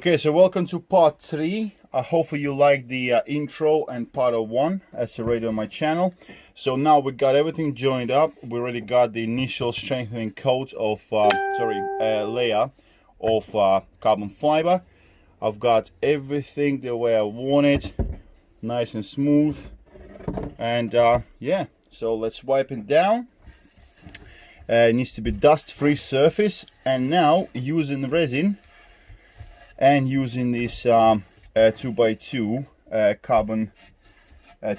Okay, so welcome to part 3. Hopefully you like the intro and part of 1 as already on my channel. So now we got everything joined up. We already got the initial strengthening coat of layer of carbon fiber. I've got everything the way I want it, nice and smooth. And yeah, so let's wipe it down. It needs to be dust-free surface. And now using the resin and using this 2x2 carbon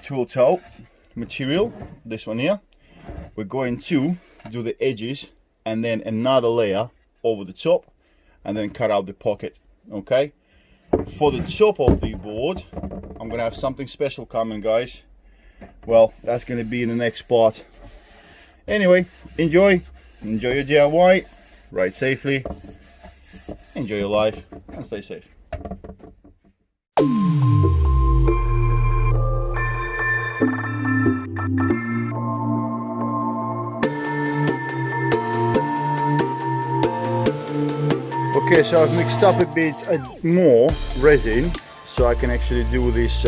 tool toe material, this one here, we're going to do the edges and then another layer over the top and then cut out the pocket. Okay, for the top of the board I'm gonna have something special coming, guys. Well, that's gonna be in the next part. Anyway, enjoy your DIY, ride safely, enjoy your life, and stay safe. Okay, so I've mixed up a bit more resin so I can actually do this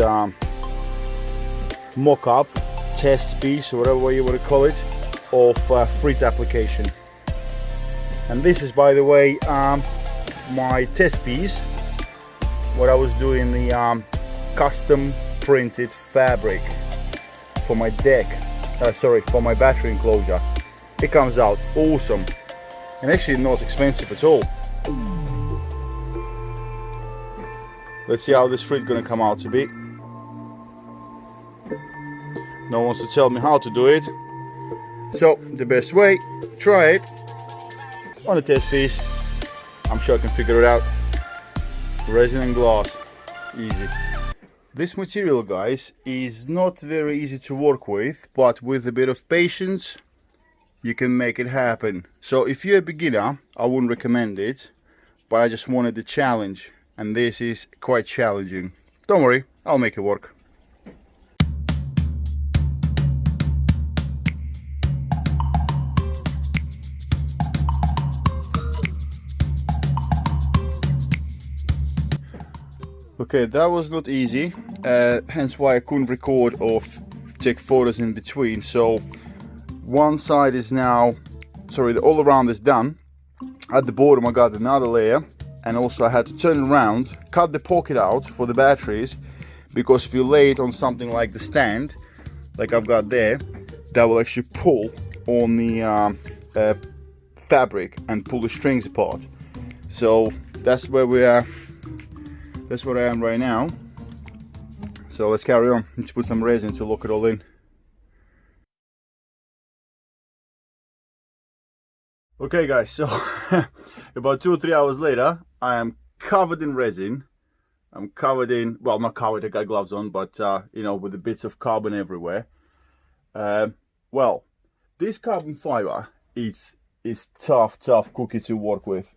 mock-up test piece, or whatever you want to call it, of frit application. And this is, by the way, my test piece, what I was doing, the custom printed fabric for my deck, for my battery enclosure. It comes out awesome and actually not expensive at all. Let's see how this frit gonna come out to be. No one wants to tell me how to do it, so the best way, try it on a test piece. I'm sure I can figure it out. Resin and glass, easy. This material, guys, is not very easy to work with, but with a bit of patience you can make it happen. So if you're a beginner, I wouldn't recommend it, but I just wanted the challenge, and this is quite challenging. Don't worry, I'll make it work. Okay, that was not easy, hence why I couldn't record or take photos in between. So one side is now, all around is done. At the bottom I got another layer, and also I had to turn around, cut the pocket out for the batteries, because if you lay it on something like the stand, like I've got there, that will actually pull on the fabric and pull the strings apart. So that's where we are. That's what I am right now. So let's carry on. Need to put some resin to lock it all in. Okay, guys, so about 2 or 3 hours later, I am covered in resin. I'm covered in, well, not covered, I got gloves on, but you know, with the bits of carbon everywhere. Well, this carbon fiber is tough cookie to work with.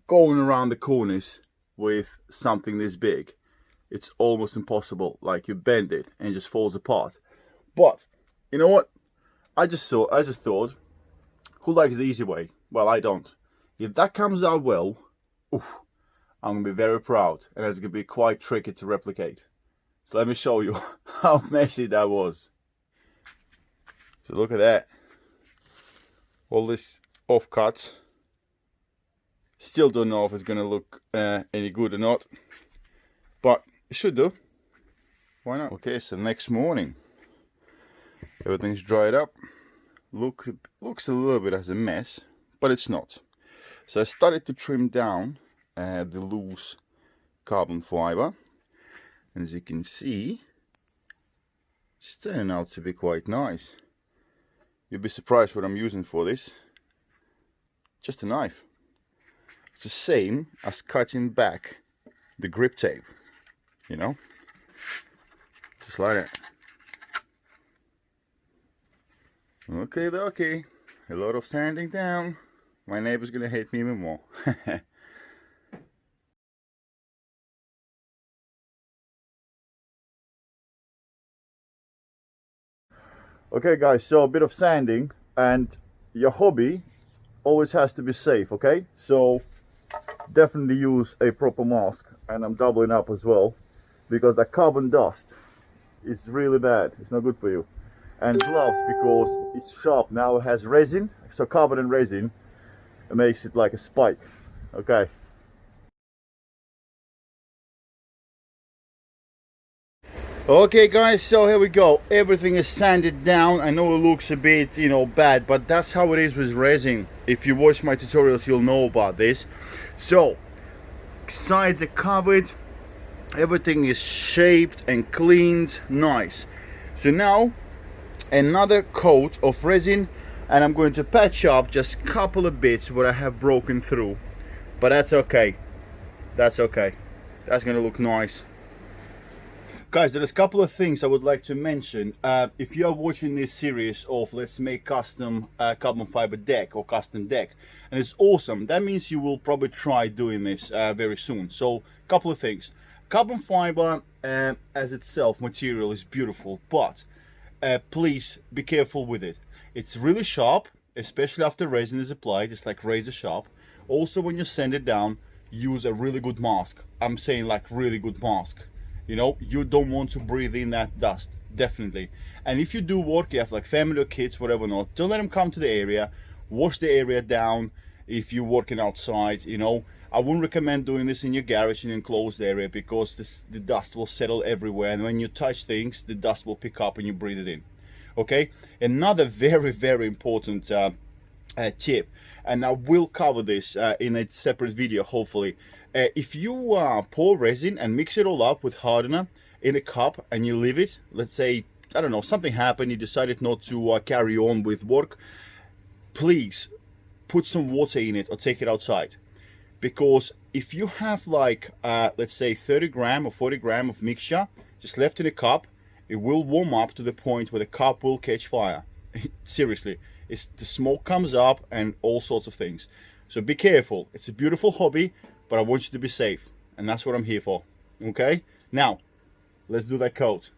Going around the corners with something this big, it's almost impossible. Like, you bend it and it just falls apart. But you know what, I just thought, who likes the easy way? Well, I don't. If that comes out well, oof, I'm gonna be very proud, and it's gonna be quite tricky to replicate. So let me show you how messy that was. So look at that, all this offcuts. Still don't know if it's gonna look any good or not, but it should do. Why not? Okay, so next morning, everything's dried up. Looks a little bit as a mess, but it's not. So I started to trim down the loose carbon fiber, and as you can see, it's turning out to be quite nice. You'll be surprised what I'm using for this. Just a knife. It's the same as cutting back the grip tape, you know, just like that. Okay, a lot of sanding down. My neighbor's gonna hate me even more. Okay, guys, so a bit of sanding, and your hobby always has to be safe, okay? So definitely use a proper mask and I'm doubling up as well, because the carbon dust is really bad. It's not good for you. And gloves, because it's sharp. Now it has resin, so carbon and resin, it makes it like a spike. Okay. Okay guys, so here we go. Everything is sanded down. I know it looks a bit, you know, bad, but that's how it is with resin. If you watch my tutorials, you'll know about this. So sides are covered, everything is shaped and cleaned, nice. So now another coat of resin, and I'm going to patch up just a couple of bits where I have broken through, but that's okay. That's okay. That's gonna look nice. Guys, there's a couple of things I would like to mention. If you are watching this series of Let's Make Custom Carbon Fiber Deck or Custom Deck, and it's awesome, that means you will probably try doing this very soon. So, a couple of things. Carbon fiber as itself material is beautiful, but please be careful with it. It's really sharp, especially after resin is applied. It's like razor sharp. Also, when you sand it down, use a really good mask. I'm saying like really good mask. You know, you don't want to breathe in that dust, definitely. And if you do work, you have like family or kids, whatever not, don't let them come to the area. Wash the area down if you're working outside, you know. I wouldn't recommend doing this in your garage in an enclosed area, because the dust will settle everywhere, and when you touch things, the dust will pick up and you breathe it in. Okay, another very, very important tip, and I will cover this in a separate video, hopefully. If you pour resin and mix it all up with hardener in a cup and you leave it, let's say, I don't know, something happened, you decided not to carry on with work, please put some water in it or take it outside. Because if you have like, let's say 30 gram or 40 gram of mixture just left in a cup, it will warm up to the point where the cup will catch fire. Seriously, the smoke comes up and all sorts of things. So be careful. It's a beautiful hobby, but I want you to be safe, and that's what I'm here for. Okay, now let's do that coat.